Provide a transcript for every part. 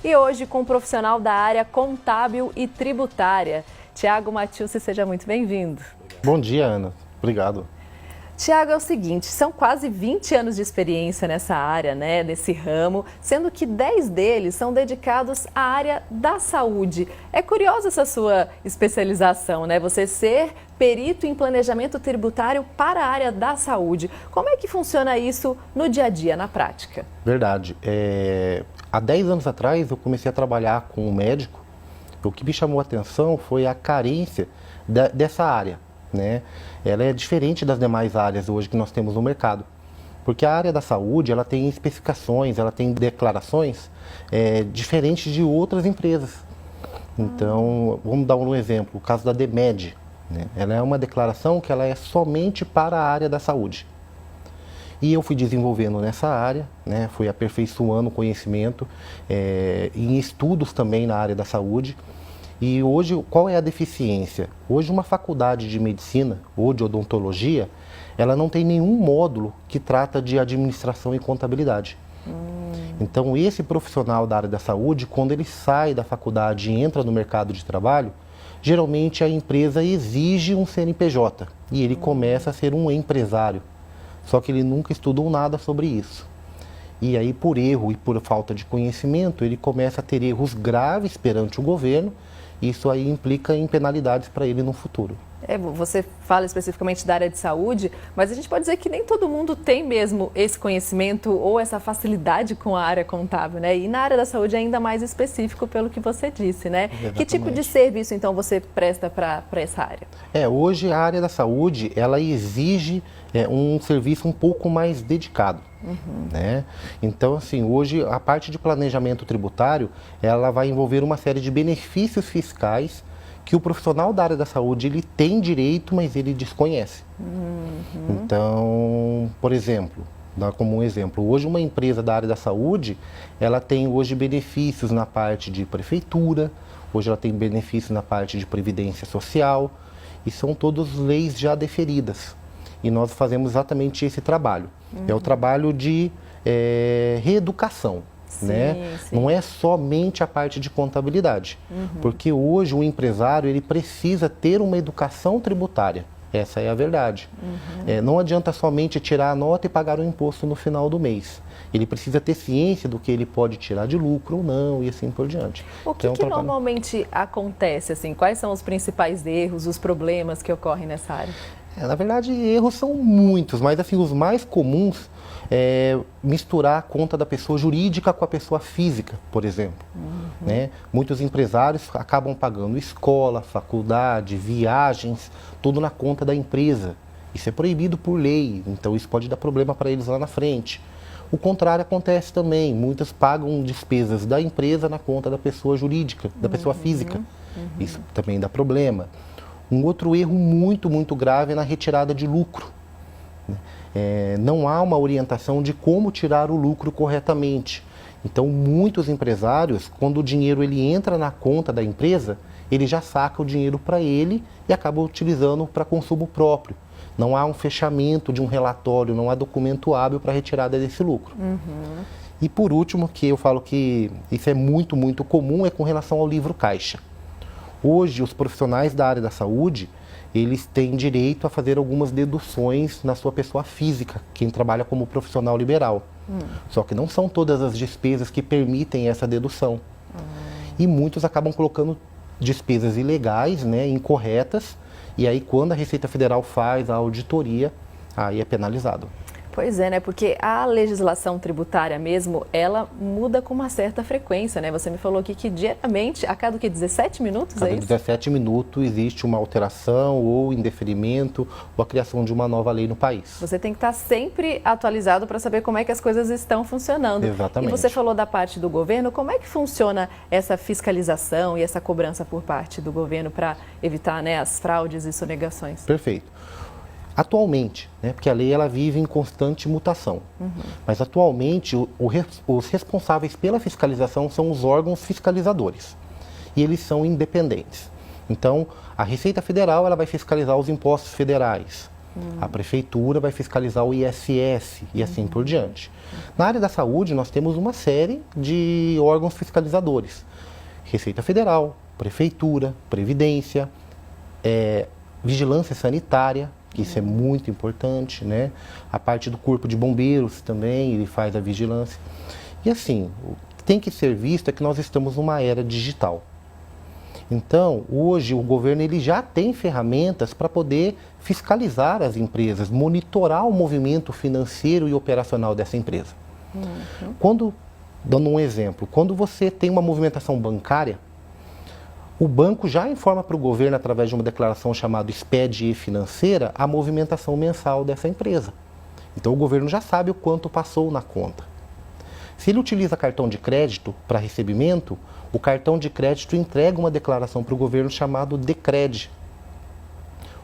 e hoje com um profissional da área contábil e tributária. Tiago Matiusi, seja muito bem-vindo. Bom dia, Ana. Obrigado. Tiago, é o seguinte, são quase 20 anos de experiência nessa área, né, nesse ramo, sendo que 10 deles são dedicados à área da saúde. É curiosa essa sua especialização, né? Você ser perito em planejamento tributário para a área da saúde. Como é que funciona isso no dia a dia, na prática? Verdade. Há 10 anos atrás eu comecei a trabalhar com um médico. O que me chamou a atenção foi a carência dessa área, né? Ela é diferente das demais áreas hoje que nós temos no mercado. Porque a área da saúde, ela tem especificações, ela tem declarações diferentes de outras empresas. Então, vamos dar um exemplo, o caso da DMED, né? Ela é uma declaração que ela é somente para a área da saúde. E eu fui desenvolvendo nessa área, né? Fui aperfeiçoando o conhecimento em estudos também na área da saúde. E hoje, qual é a deficiência? Hoje, uma faculdade de medicina ou de odontologia, ela não tem nenhum módulo que trata de administração e contabilidade. Então, esse profissional da área da saúde, quando ele sai da faculdade e entra no mercado de trabalho, geralmente a empresa exige um CNPJ e ele começa a ser um empresário. Só que ele nunca estudou nada sobre isso. E aí, por erro e por falta de conhecimento, ele começa a ter erros graves perante o governo. Isso aí implica em penalidades para ele no futuro. Você fala especificamente da área de saúde, mas a gente pode dizer que nem todo mundo tem mesmo esse conhecimento ou essa facilidade com a área contábil, né? E na área da saúde é ainda mais específico pelo que você disse, né? Exatamente. Que tipo de serviço, então, você presta para essa área? Hoje a área da saúde, ela exige um serviço um pouco mais dedicado. Né? Então, assim, hoje a parte de planejamento tributário, ela vai envolver uma série de benefícios fiscais que o profissional da área da saúde ele tem direito, mas ele desconhece. Então, por exemplo, dá como um exemplo, hoje uma empresa da área da saúde, ela tem hoje benefícios na parte de prefeitura, hoje ela tem benefícios na parte de previdência social, e são todas leis já deferidas. E nós fazemos exatamente esse trabalho. É o trabalho de reeducação. Sim, né? sim. Não é somente a parte de contabilidade. Porque hoje o empresário ele precisa ter uma educação tributária. Essa é a verdade. Não adianta somente tirar a nota e pagar o imposto no final do mês. Ele precisa ter ciência do que ele pode tirar de lucro ou não e assim por diante. O que, que normalmente acontece? Assim? Quais são os principais erros, os problemas que ocorrem nessa área? Na verdade, erros são muitos, mas assim, os mais comuns é misturar a conta da pessoa jurídica com a pessoa física, por exemplo. Né? Muitos empresários acabam pagando escola, faculdade, viagens, tudo na conta da empresa. Isso é proibido por lei, então isso pode dar problema para eles lá na frente. O contrário acontece também, muitos pagam despesas da empresa na conta da pessoa jurídica, da pessoa física. Isso também dá problema. Um outro erro muito grave é na retirada de lucro. Não há uma orientação de como tirar o lucro corretamente. Então, muitos empresários, quando o dinheiro ele entra na conta da empresa, ele já saca o dinheiro para ele e acaba utilizando para consumo próprio. Não há um fechamento de um relatório, não há documento hábil para a retirada desse lucro. E por último, que eu falo que isso é muito comum, é com relação ao livro caixa. Hoje, os profissionais da área da saúde, eles têm direito a fazer algumas deduções na sua pessoa física, quem trabalha como profissional liberal. Só que não são todas as despesas que permitem essa dedução. E muitos acabam colocando despesas ilegais, né, incorretas, e aí quando a Receita Federal faz a auditoria, aí é penalizado. Pois é, né? Porque a legislação tributária mesmo, ela muda com uma certa frequência, né? Você me falou aqui que diariamente, a cada 17 minutos, Cada é isso? 17 minutos existe uma alteração ou indeferimento ou a criação de uma nova lei no país. Você tem que estar sempre atualizado para saber como é que as coisas estão funcionando. Exatamente. E você falou da parte do governo, como é que funciona essa fiscalização e essa cobrança por parte do governo para evitar, né, as fraudes e sonegações? Perfeito. Atualmente, né, porque a lei ela vive em constante mutação, mas atualmente os responsáveis pela fiscalização são os órgãos fiscalizadores e eles são independentes. Então, a Receita Federal ela vai fiscalizar os impostos federais, A prefeitura vai fiscalizar o ISS e assim por diante. Na área da saúde, nós temos uma série de órgãos fiscalizadores. Receita Federal, Prefeitura, Previdência, Vigilância Sanitária, que isso é muito importante, né? A parte do Corpo de Bombeiros também, ele faz a vigilância. E assim, o que tem que ser visto é que nós estamos numa era digital. Então, hoje o governo ele já tem ferramentas para poder fiscalizar as empresas, monitorar o movimento financeiro e operacional dessa empresa. Dando um exemplo, quando você tem uma movimentação bancária, o banco já informa para o governo, através de uma declaração chamada SPED financeira, a movimentação mensal dessa empresa. Então, o governo já sabe o quanto passou na conta. Se ele utiliza cartão de crédito para recebimento, o cartão de crédito entrega uma declaração para o governo chamado DECRED.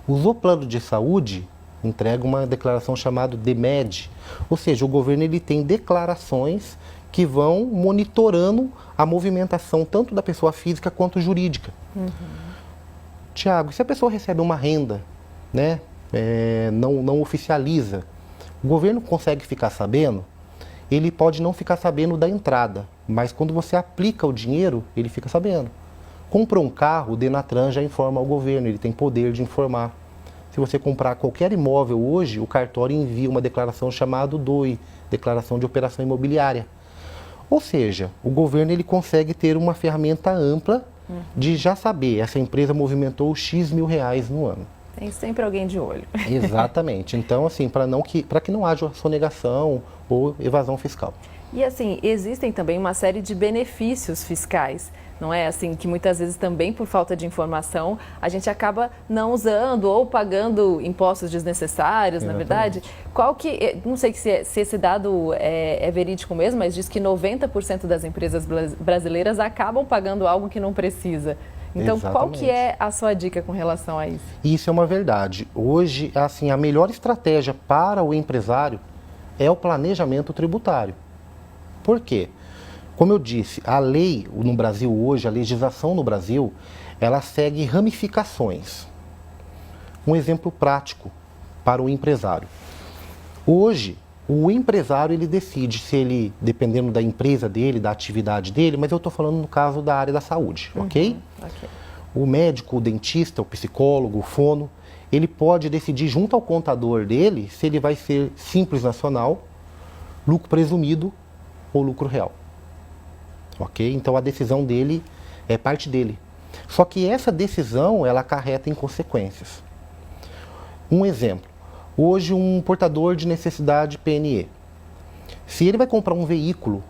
Usou plano de saúde, entrega uma declaração chamada DEMED. Ou seja, o governo ele tem declarações que vão monitorando a movimentação tanto da pessoa física quanto jurídica. Tiago, se a pessoa recebe uma renda, né, não oficializa, o governo consegue ficar sabendo? Ele pode não ficar sabendo da entrada, mas quando você aplica o dinheiro, ele fica sabendo. Comprou um carro, o Denatran já informa ao governo, ele tem poder de informar. Se você comprar qualquer imóvel hoje, o cartório envia uma declaração chamada DOI, Declaração de Operação Imobiliária. Ou seja, o governo ele consegue ter uma ferramenta ampla de já saber, essa empresa movimentou X mil reais no ano. Tem sempre alguém de olho. Exatamente. Então, assim, para que não haja sonegação ou evasão fiscal. E assim, existem também uma série de benefícios fiscais, não é? Assim, que muitas vezes também por falta de informação, a gente acaba não usando ou pagando impostos desnecessários, na verdade. Qual que, não sei se esse dado é verídico mesmo, mas diz que 90% das empresas brasileiras acabam pagando algo que não precisa. Então, qual que é a sua dica com relação a isso? Isso é uma verdade. Hoje, assim, a melhor estratégia para o empresário é o planejamento tributário. Por quê? Como eu disse, a lei no Brasil hoje, a legislação no Brasil, ela segue ramificações. Um exemplo prático para o empresário. Hoje, o empresário ele decide se ele, dependendo da empresa dele, da atividade dele, mas eu estou falando no caso da área da saúde, ok? O médico, o dentista, o psicólogo, o fono, ele pode decidir junto ao contador dele se ele vai ser simples nacional, lucro presumido ou lucro real. Ok? Então a decisão dele é parte dele. Só que essa decisão ela acarreta em consequências. Um exemplo. Hoje um portador de necessidade PNE. Se ele vai comprar um veículo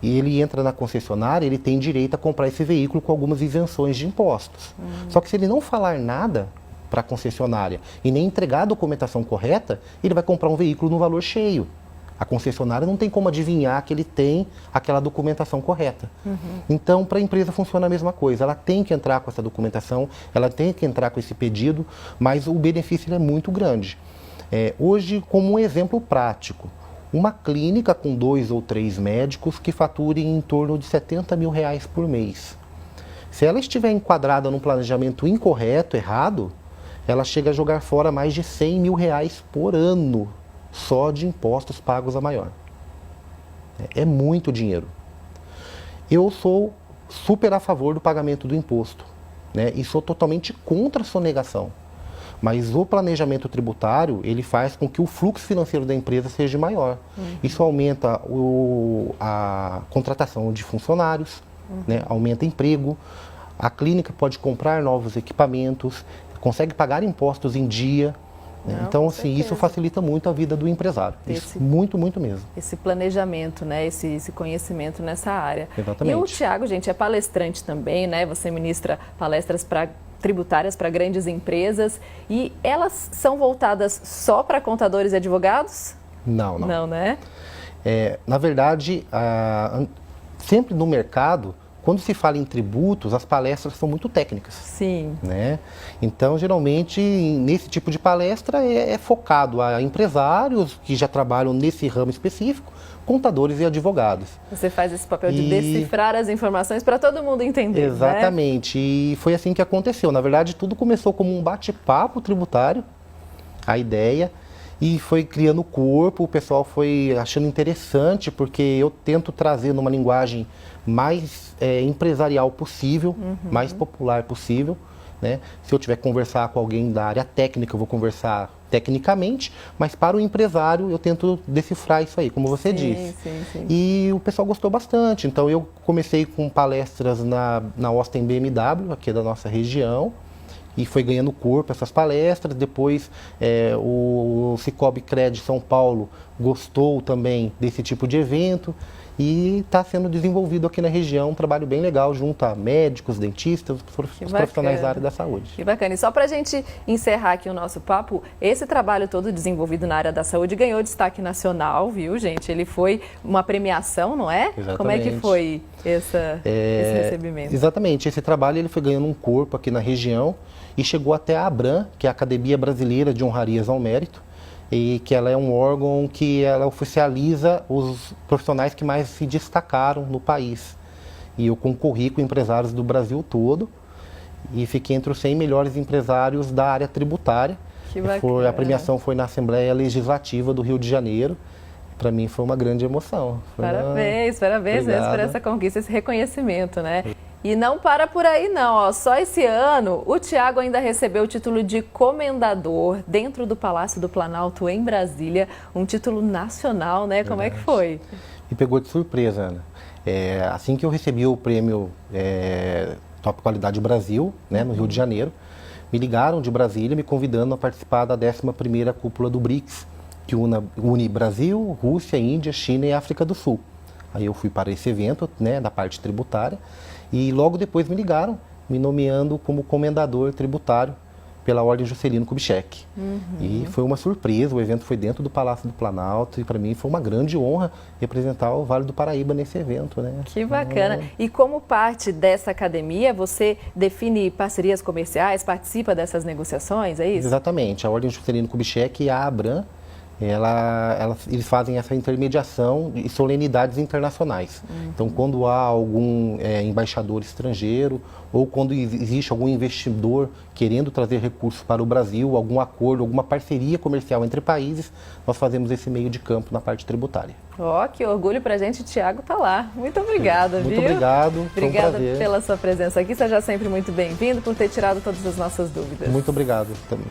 e ele entra na concessionária, ele tem direito a comprar esse veículo com algumas isenções de impostos. Só que se ele não falar nada para a concessionária e nem entregar a documentação correta, ele vai comprar um veículo no valor cheio. A concessionária não tem como adivinhar que ele tem aquela documentação correta. Então, para a empresa funciona a mesma coisa. Ela tem que entrar com essa documentação, ela tem que entrar com esse pedido, mas o benefício é muito grande. Hoje, como um exemplo prático, uma clínica com 2 ou 3 médicos que faturem em torno de 70 mil reais por mês. Se ela estiver enquadrada num planejamento incorreto, errado, ela chega a jogar fora mais de 100 mil reais por ano, só de impostos pagos a maior. É muito dinheiro. Eu sou super a favor do pagamento do imposto, né? E sou totalmente contra a sonegação. Mas o planejamento tributário, ele faz com que o fluxo financeiro da empresa seja maior. Isso aumenta a contratação de funcionários, né? Aumenta emprego, a clínica pode comprar novos equipamentos, consegue pagar impostos em dia. Não, então, assim, isso facilita muito a vida do empresário. Muito, muito mesmo. Esse planejamento, né? Esse conhecimento nessa área. Exatamente. E o Thiago, gente, é palestrante também, né? Você ministra palestras tributárias para grandes empresas. E elas são voltadas só para contadores e advogados? Não, não. Não, né? Na verdade, sempre no mercado, quando se fala em tributos, as palestras são muito técnicas. Sim. Né? Então, geralmente, nesse tipo de palestra é focado a empresários que já trabalham nesse ramo específico, contadores e advogados. Você faz esse papel de decifrar as informações para todo mundo entender. Exatamente. Né? E foi assim que aconteceu. Na verdade, tudo começou como um bate-papo tributário. a ideia e foi criando o corpo, o pessoal foi achando interessante, porque eu tento trazer numa linguagem mais empresarial possível, mais popular possível, né? Se eu tiver que conversar com alguém da área técnica, eu vou conversar tecnicamente, mas para o empresário eu tento decifrar isso aí, como você disse. Sim. E o pessoal gostou bastante, então eu comecei com palestras na Austin BMW, aqui da nossa região, e foi ganhando corpo essas palestras. Depois o Cicobi Cred São Paulo gostou também desse tipo de evento e está sendo desenvolvido aqui na região um trabalho bem legal junto a médicos, dentistas, os profissionais da área da saúde. Que bacana. E só para a gente encerrar aqui o nosso papo, esse trabalho todo desenvolvido na área da saúde ganhou destaque nacional, viu, gente? Ele foi uma premiação, não é? Exatamente. Como é que foi esse recebimento? Exatamente. Esse trabalho ele foi ganhando um corpo aqui na região e chegou até a ABRAM, que é a Academia Brasileira de Honrarias ao Mérito, e que ela é um órgão que ela oficializa os profissionais que mais se destacaram no país. E eu concorri com empresários do Brasil todo e fiquei entre os 100 melhores empresários da área tributária. Que bacana. A premiação foi na Assembleia Legislativa do Rio de Janeiro. Para mim foi uma grande emoção. Parabéns Obrigado. Mesmo por essa conquista, esse reconhecimento, né? E não para por aí não, ó. Só esse ano o Thiago ainda recebeu o título de comendador dentro do Palácio do Planalto em Brasília, um título nacional, né? Como é que foi? Me pegou de surpresa, Ana. Assim que eu recebi o prêmio Top Qualidade Brasil, né, no Rio de Janeiro, me ligaram de Brasília me convidando a participar da 11ª cúpula do BRICS, que une Brasil, Rússia, Índia, China e África do Sul. Aí eu fui para esse evento, né, da parte tributária, e logo depois me ligaram, me nomeando como comendador tributário pela Ordem Juscelino Kubitschek. E foi uma surpresa, o evento foi dentro do Palácio do Planalto e para mim foi uma grande honra representar o Vale do Paraíba nesse evento, né? Que bacana! E como parte dessa academia, você define parcerias comerciais, participa dessas negociações, é isso? Exatamente, a Ordem Juscelino Kubitschek e a ABRAM, eles fazem essa intermediação de solenidades internacionais. Então, quando há algum embaixador estrangeiro ou quando existe algum investidor querendo trazer recursos para o Brasil, algum acordo, alguma parceria comercial entre países, nós fazemos esse meio de campo na parte tributária. Ó, que orgulho pra gente, Thiago tá lá. Muito obrigada, viu? Muito obrigado. Obrigada pela sua presença aqui. Seja sempre muito bem-vindo, por ter tirado todas as nossas dúvidas. Muito obrigado também.